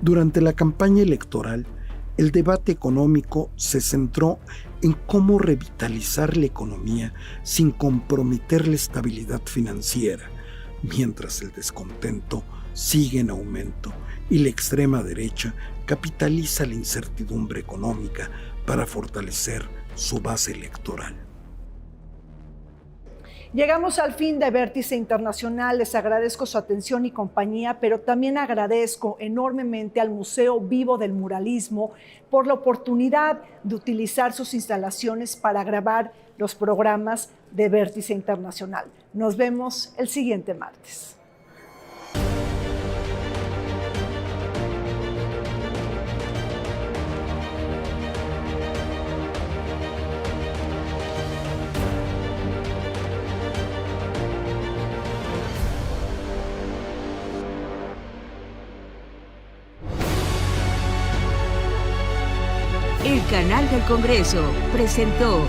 Durante la campaña electoral, el debate económico se centró en cómo revitalizar la economía sin comprometer la estabilidad financiera, mientras el descontento sigue en aumento y la extrema derecha capitaliza la incertidumbre económica para fortalecer su base electoral. Llegamos al fin de Vértice Internacional. Les agradezco su atención y compañía, pero también agradezco enormemente al Museo Vivo del Muralismo por la oportunidad de utilizar sus instalaciones para grabar los programas de Vértice Internacional. Nos vemos el siguiente martes. General del Congreso presentó